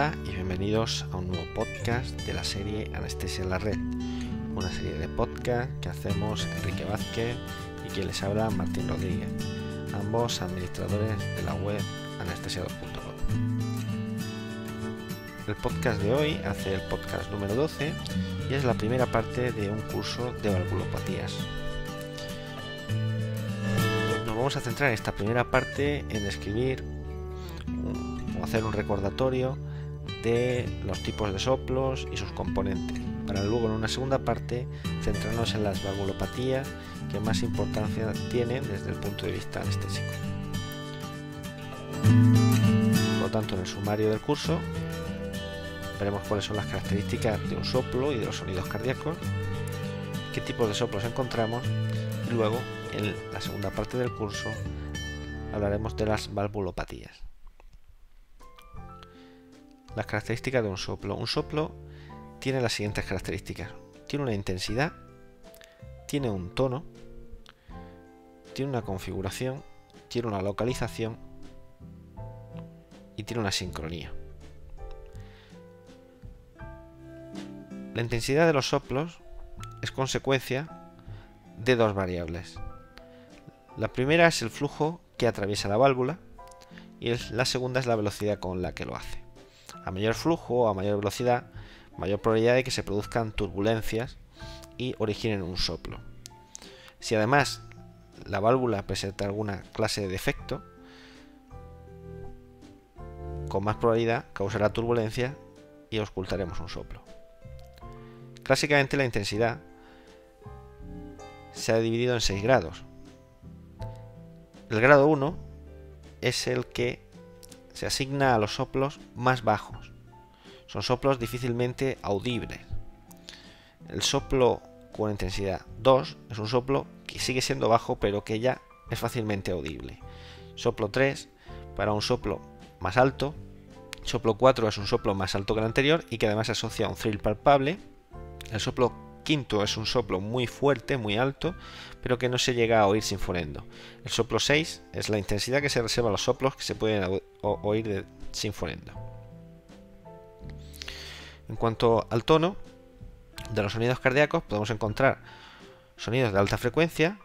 Hola y bienvenidos a un nuevo podcast de la serie Anestesia en la Red, una serie de podcast que hacemos Enrique Vázquez y quien les habla Martín Rodríguez, ambos administradores de la web anestesiados.com. El podcast de hoy hace el podcast número 12 y es la primera parte de un curso de valvulopatías. Nos vamos a centrar en esta primera parte en escribir o hacer un recordatorio de los tipos de soplos y sus componentes, para luego en una segunda parte centrarnos en las valvulopatías que más importancia tienen desde el punto de vista anestésico. Por lo tanto, en el sumario del curso veremos cuáles son las características de un soplo y de los sonidos cardíacos, qué tipos de soplos encontramos, y luego en la segunda parte del curso hablaremos de las valvulopatías. Las características de un soplo. Un soplo tiene las siguientes características. Tiene una intensidad, tiene un tono, tiene una configuración, tiene una localización y tiene una sincronía. La intensidad de los soplos es consecuencia de dos variables. La primera es el flujo que atraviesa la válvula y la segunda es la velocidad con la que lo hace. A mayor flujo o a mayor velocidad, mayor probabilidad de que se produzcan turbulencias y originen un soplo. Si además la válvula presenta alguna clase de defecto, con más probabilidad causará turbulencia y auscultaremos un soplo. Clásicamente la intensidad se ha dividido en 6 grados. El grado 1 es el que se asigna a los soplos más bajos. Son soplos difícilmente audibles. El soplo con intensidad 2 es un soplo que sigue siendo bajo pero que ya es fácilmente audible. Soplo 3 para un soplo más alto. Soplo 4 es un soplo más alto que el anterior y que además se asocia a un thrill palpable. El soplo quinto es un soplo muy fuerte, muy alto, pero que no se llega a oír sin fonendo. El soplo 6 es la intensidad que se reserva a los soplos que se pueden oír sin fonendo. En cuanto al tono de los sonidos cardíacos, podemos encontrar sonidos de alta frecuencia,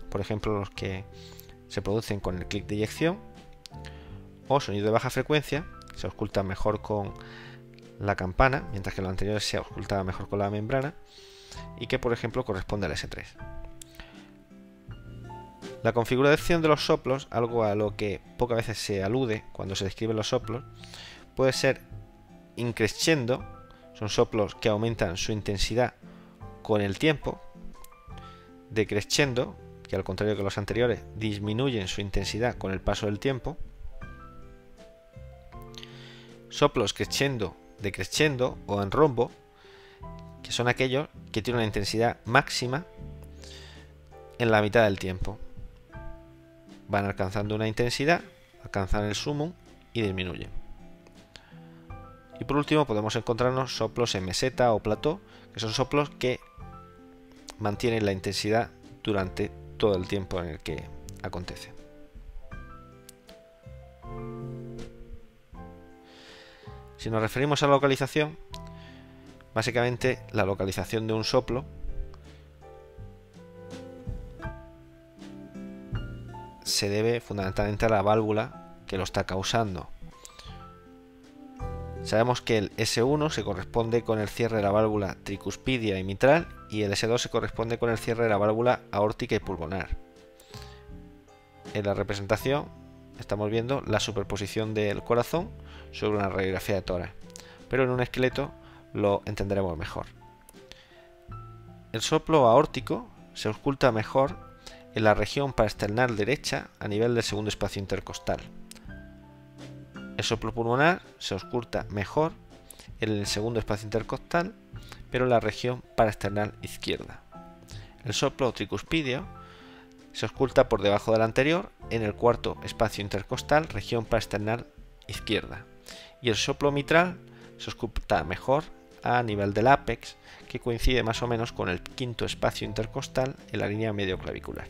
por ejemplo los que se producen con el clic de eyección, o sonidos de baja frecuencia, que se auscultan mejor con la campana, mientras que lo anterior se auscultaba mejor con la membrana, y que por ejemplo corresponde al S3. La configuración de los soplos, algo a lo que pocas veces se alude cuando se describen los soplos, puede ser increscendo, son soplos que aumentan su intensidad con el tiempo, decrescendo, que al contrario que los anteriores disminuyen su intensidad con el paso del tiempo, soplos crescendo, decrescendo o en rombo, que son aquellos que tienen una intensidad máxima en la mitad del tiempo. Van alcanzando una intensidad, alcanzan el sumum y disminuyen. Y por último podemos encontrarnos soplos en meseta o plató, que son soplos que mantienen la intensidad durante todo el tiempo en el que acontece. Si nos referimos a la localización, básicamente la localización de un soplo se debe fundamentalmente a la válvula que lo está causando. Sabemos que el S1 se corresponde con el cierre de la válvula tricuspidia y mitral y el S2 se corresponde con el cierre de la válvula aórtica y pulmonar. En la representación estamos viendo la superposición del corazón sobre una radiografía de tórax, pero en un esqueleto lo entenderemos mejor. El soplo aórtico se ausculta mejor en la región paraesternal derecha a nivel del segundo espacio intercostal. El soplo pulmonar se ausculta mejor en el segundo espacio intercostal, pero en la región paraesternal izquierda. El soplo tricuspidio se ausculta por debajo del anterior en el cuarto espacio intercostal, región paraesternal izquierda. Y el soplo mitral se ausculta mejor a nivel del ápex, que coincide más o menos con el quinto espacio intercostal en la línea medioclavicular.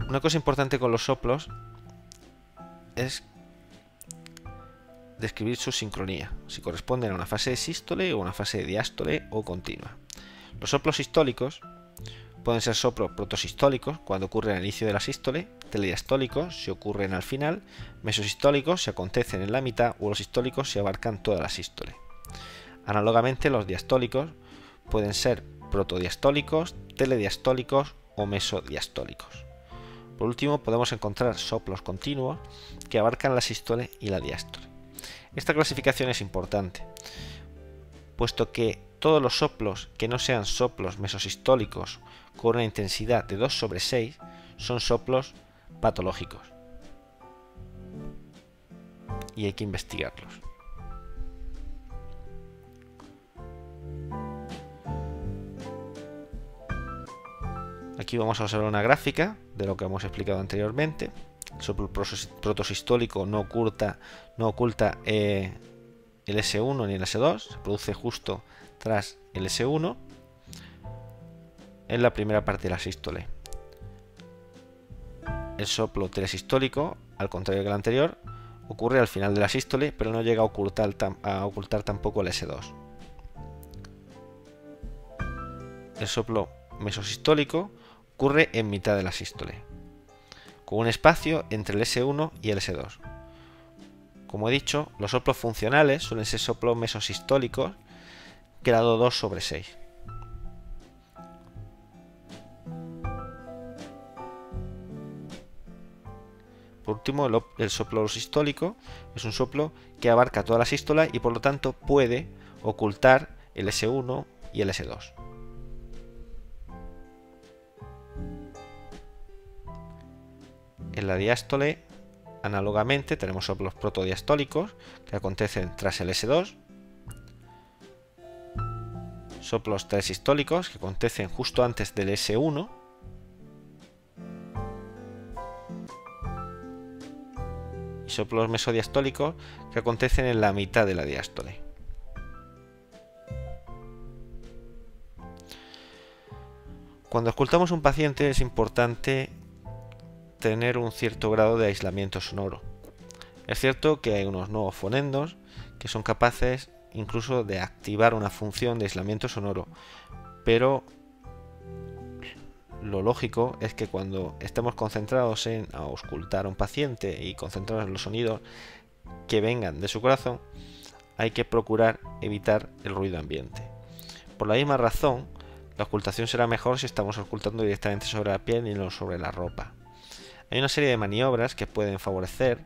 Una cosa importante con los soplos es describir su sincronía, si corresponden a una fase de sístole o una fase de diástole o continua. Los soplos sistólicos pueden ser soplos protosistólicos cuando ocurren al inicio de la sístole, telediastólicos si ocurren al final, mesosistólicos si acontecen en la mitad o los sistólicos si abarcan toda la sístole. Análogamente, los diastólicos pueden ser protodiastólicos, telediastólicos o mesodiastólicos. Por último, podemos encontrar soplos continuos que abarcan la sístole y la diástole. Esta clasificación es importante, puesto que todos los soplos que no sean soplos mesosistólicos con una intensidad de 2/6 son soplos patológicos y hay que investigarlos. Aquí vamos a observar una gráfica de lo que hemos explicado anteriormente. El soplo protosistólico no oculta el S1 ni el S2, se produce justo tras el S1 en la primera parte de la sístole. El soplo telesistólico, al contrario que el anterior, ocurre al final de la sístole, pero no llega a ocultar tampoco el S2. El soplo mesosistólico ocurre en mitad de la sístole, con un espacio entre el S1 y el S2. Como he dicho, los soplos funcionales suelen ser soplos mesosistólicos grado 2/6. Por último, el soplo sistólico es un soplo que abarca toda la sístola y por lo tanto puede ocultar el S1 y el S2. En la diástole, análogamente, tenemos soplos protodiastólicos que acontecen tras el S2, soplos telesistólicos que acontecen justo antes del S1 y soplos mesodiastólicos que acontecen en la mitad de la diástole. Cuando auscultamos un paciente es importante tener un cierto grado de aislamiento sonoro. Es cierto que hay unos nuevos fonendos que son capaces incluso de activar una función de aislamiento sonoro, pero lo lógico es que cuando estemos concentrados en auscultar a un paciente y concentrados en los sonidos que vengan de su corazón, hay que procurar evitar el ruido ambiente. Por la misma razón, la auscultación será mejor si estamos auscultando directamente sobre la piel y no sobre la ropa. Hay una serie de maniobras que pueden favorecer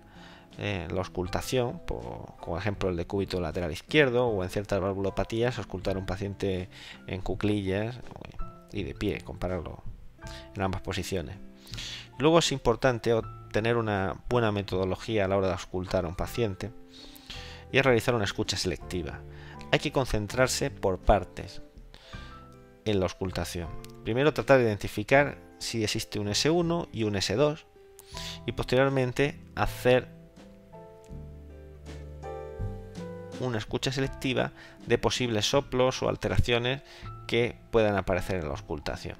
la auscultación, como por ejemplo el decúbito lateral izquierdo o en ciertas valvulopatías auscultar a un paciente en cuclillas y de pie, compararlo en ambas posiciones. Luego es importante tener una buena metodología a la hora de auscultar a un paciente y es realizar una escucha selectiva. Hay que concentrarse por partes en la auscultación. Primero tratar de identificar si existe un S1 y un S2 y posteriormente hacer una escucha selectiva de posibles soplos o alteraciones que puedan aparecer en la auscultación.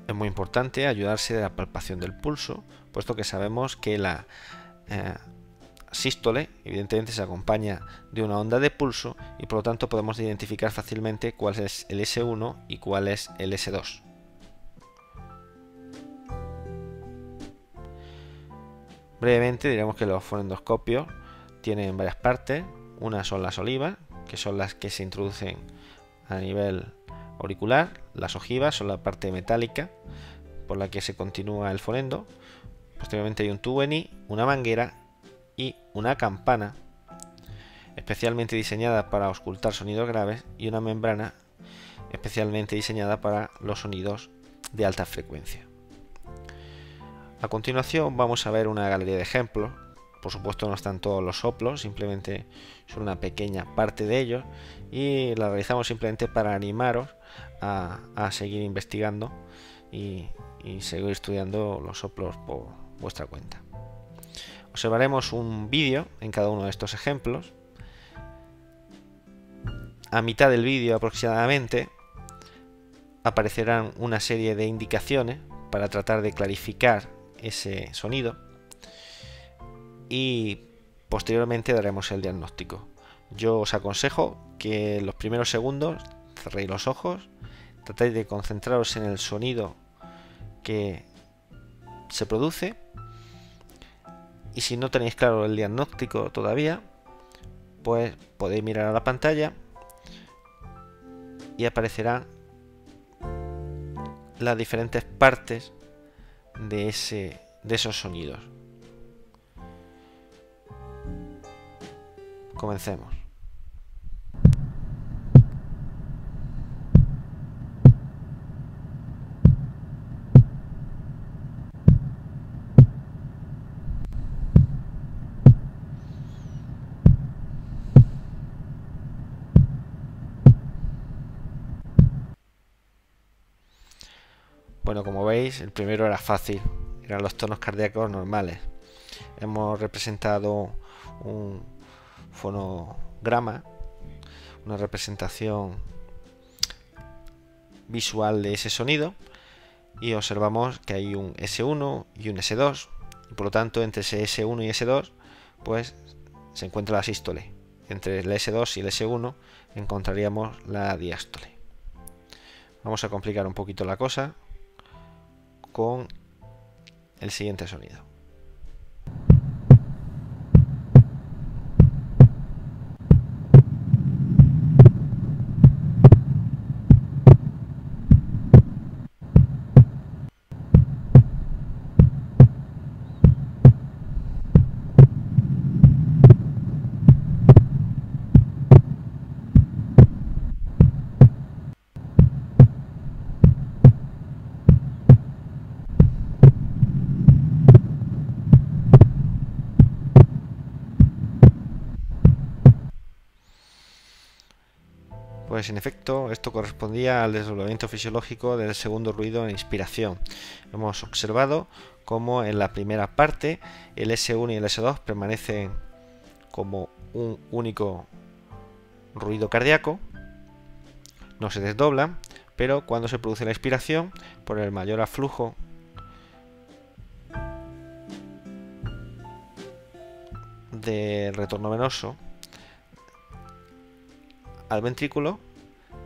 Es muy importante ayudarse de la palpación del pulso, puesto que sabemos que la sístole evidentemente se acompaña de una onda de pulso y por lo tanto podemos identificar fácilmente cuál es el S1 y cuál es el S2. Brevemente diremos que los fonendoscopios tienen varias partes. Una son las olivas, que son las que se introducen a nivel auricular. Las ojivas son la parte metálica por la que se continúa el fonendo. Posteriormente hay un tubo en I, una manguera y una campana especialmente diseñada para auscultar sonidos graves y una membrana especialmente diseñada para los sonidos de alta frecuencia. A continuación vamos a ver una galería de ejemplos. Por supuesto no están todos los soplos, simplemente son una pequeña parte de ellos y la realizamos simplemente para animaros a seguir investigando y seguir estudiando los soplos por vuestra cuenta. Observaremos un vídeo en cada uno de estos ejemplos. A mitad del vídeo aproximadamente aparecerán una serie de indicaciones para tratar de clarificar ese sonido. y posteriormente daremos el diagnóstico. Yo os aconsejo que en los primeros segundos cerréis los ojos, tratáis de concentraros en el sonido que se produce, y si no tenéis claro el diagnóstico todavía, pues podéis mirar a la pantalla y aparecerán las diferentes partes de esos sonidos. Comencemos. Bueno, como veis, el primero era fácil, eran los tonos cardíacos normales. Hemos representado un fonograma, una representación visual de ese sonido, y observamos que hay un S1 y un S2, y por lo tanto entre ese S1 y S2 pues se encuentra la sístole. Entre el S2 y el S1 encontraríamos la diástole. Vamos a complicar un poquito la cosa con el siguiente sonido. Pues en efecto, esto correspondía al desdoblamiento fisiológico del segundo ruido en inspiración. Hemos observado cómo en la primera parte el S1 y el S2 permanecen como un único ruido cardíaco, no se desdoblan, pero cuando se produce la inspiración, por el mayor aflujo del retorno venoso al ventrículo,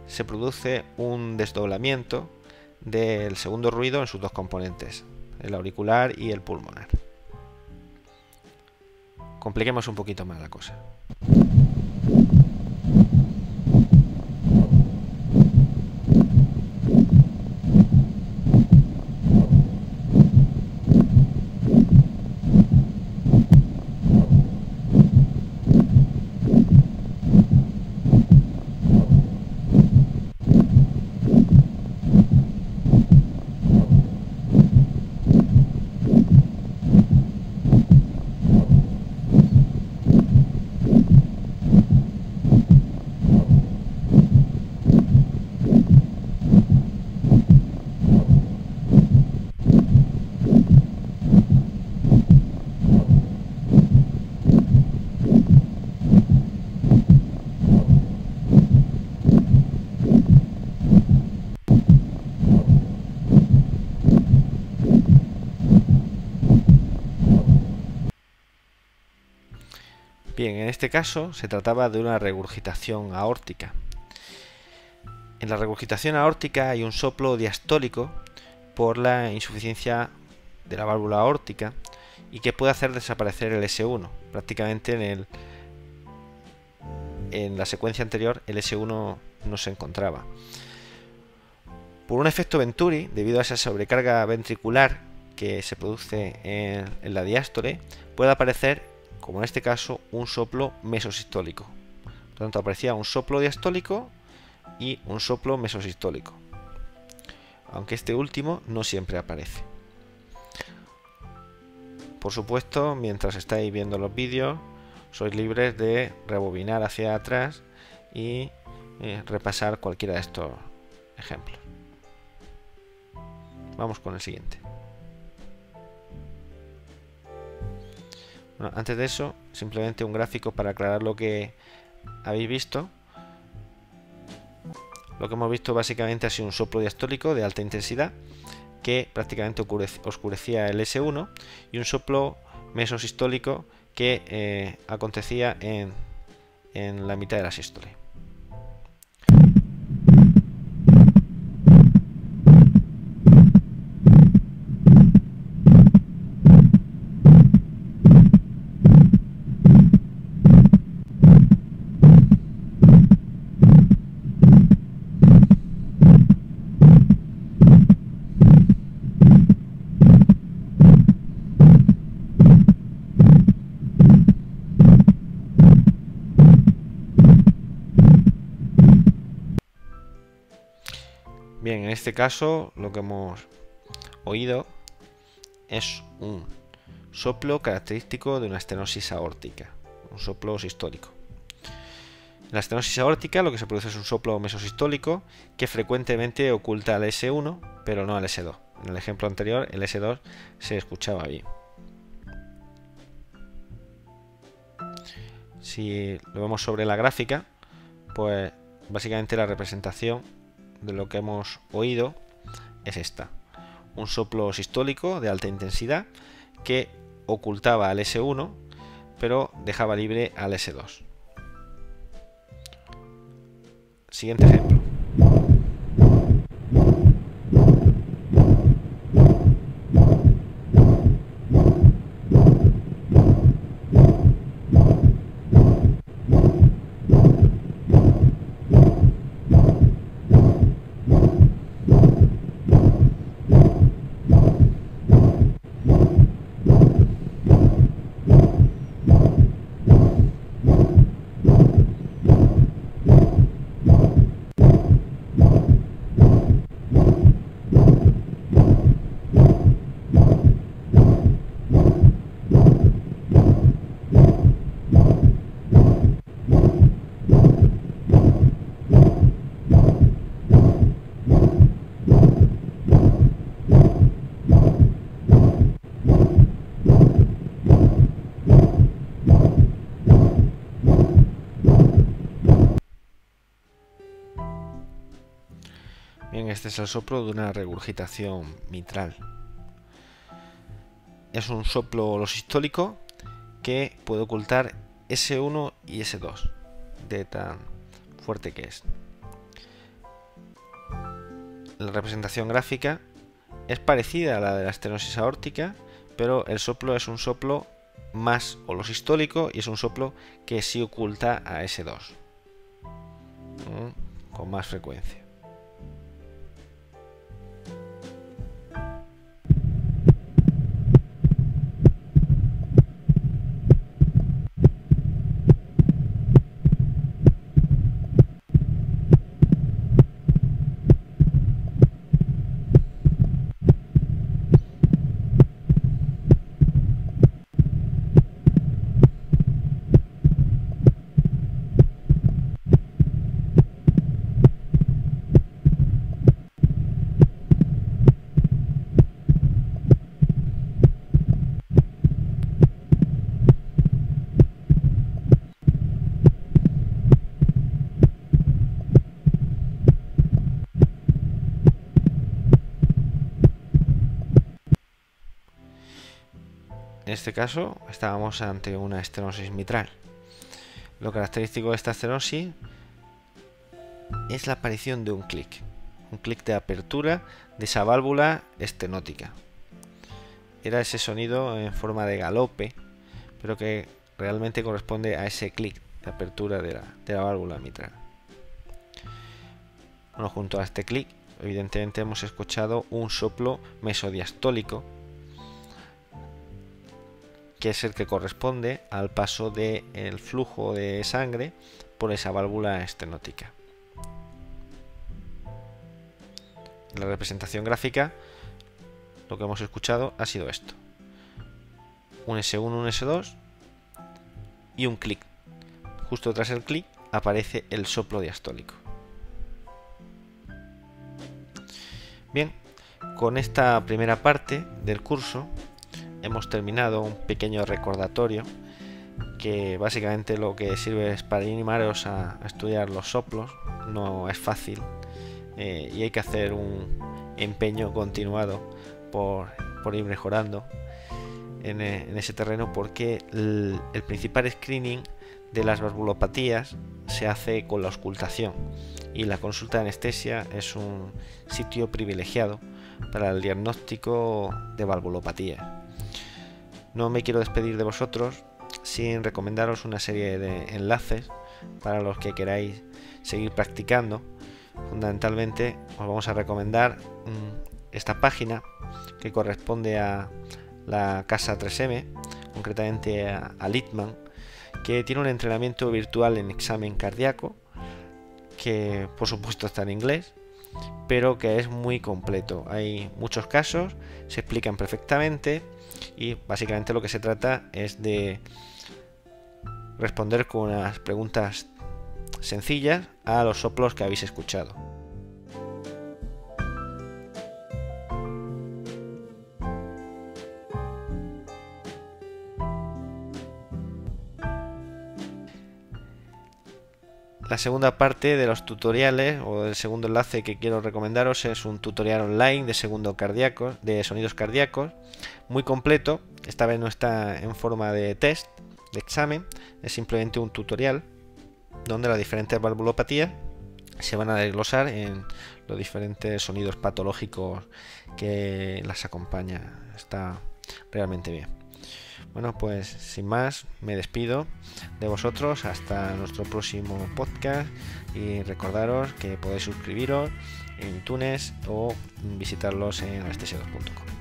se produce un desdoblamiento del segundo ruido en sus dos componentes, el auricular y el pulmonar. Compliquemos un poquito más la cosa. Bien, en este caso se trataba de una regurgitación aórtica. En la regurgitación aórtica hay un soplo diastólico por la insuficiencia de la válvula aórtica y que puede hacer desaparecer el S1. Prácticamente en la secuencia anterior el S1 no se encontraba. Por un efecto Venturi, debido a esa sobrecarga ventricular que se produce en la diástole, puede aparecer, como en este caso, un soplo mesosistólico. Por lo tanto, aparecía un soplo diastólico y un soplo mesosistólico, aunque este último no siempre aparece. Por supuesto, mientras estáis viendo los vídeos, sois libres de rebobinar hacia atrás y repasar cualquiera de estos ejemplos. Vamos con el siguiente. Bueno, antes de eso, simplemente un gráfico para aclarar lo que habéis visto. Lo que hemos visto básicamente ha sido un soplo diastólico de alta intensidad que prácticamente oscurecía el S1 y un soplo mesosistólico que acontecía en la mitad de la sístole. Bien, en este caso lo que hemos oído es un soplo característico de una estenosis aórtica, un soplo sistólico. En la estenosis aórtica lo que se produce es un soplo mesosistólico que frecuentemente oculta al S1, pero no al S2. En el ejemplo anterior el S2 se escuchaba bien. Si lo vemos sobre la gráfica, pues básicamente la representación de lo que hemos oído es esta: un soplo sistólico de alta intensidad que ocultaba al S1 pero dejaba libre al S2. Siguiente ejemplo. Bien, este es el soplo de una regurgitación mitral. Es un soplo holosistólico que puede ocultar S1 y S2, de tan fuerte que es. La representación gráfica es parecida a la de la estenosis aórtica, pero el soplo es un soplo más holosistólico y es un soplo que sí oculta a S2 con más frecuencia. En este caso estábamos ante una estenosis mitral. Lo característico de esta estenosis es la aparición de un clic de apertura de esa válvula estenótica. Era ese sonido en forma de galope, pero que realmente corresponde a ese clic de apertura de la válvula mitral. Bueno, junto a este clic, evidentemente hemos escuchado un soplo mesodiastólico, que es el que corresponde al paso del flujo de sangre por esa válvula estenótica. En la representación gráfica, lo que hemos escuchado ha sido esto: un S1, un S2 y un clic. Justo tras el clic aparece el soplo diastólico. Bien, con esta primera parte del curso hemos terminado un pequeño recordatorio que básicamente lo que sirve es para animaros a estudiar los soplos. No es fácil y hay que hacer un empeño continuado por ir mejorando. en ese terreno, porque el principal screening de las valvulopatías se hace con la auscultación, y la consulta de anestesia es un sitio privilegiado para el diagnóstico de valvulopatías. No me quiero despedir de vosotros sin recomendaros una serie de enlaces para los que queráis seguir practicando. Fundamentalmente os vamos a recomendar esta página, que corresponde a la casa 3M, concretamente a Littmann, que tiene un entrenamiento virtual en examen cardíaco, que por supuesto está en inglés, pero que es muy completo. Hay muchos casos, se explican perfectamente, y básicamente lo que se trata es de responder con unas preguntas sencillas a los soplos que habéis escuchado. La segunda parte de los tutoriales, o el segundo enlace que quiero recomendaros, es un tutorial online de sonidos cardíacos, muy completo. Esta vez no está en forma de test, de examen, es simplemente un tutorial donde las diferentes valvulopatías se van a desglosar en los diferentes sonidos patológicos que las acompañan. Está realmente bien. Bueno, pues sin más, me despido de vosotros hasta nuestro próximo podcast, y recordaros que podéis suscribiros en iTunes o visitarlos en anestesiados.com.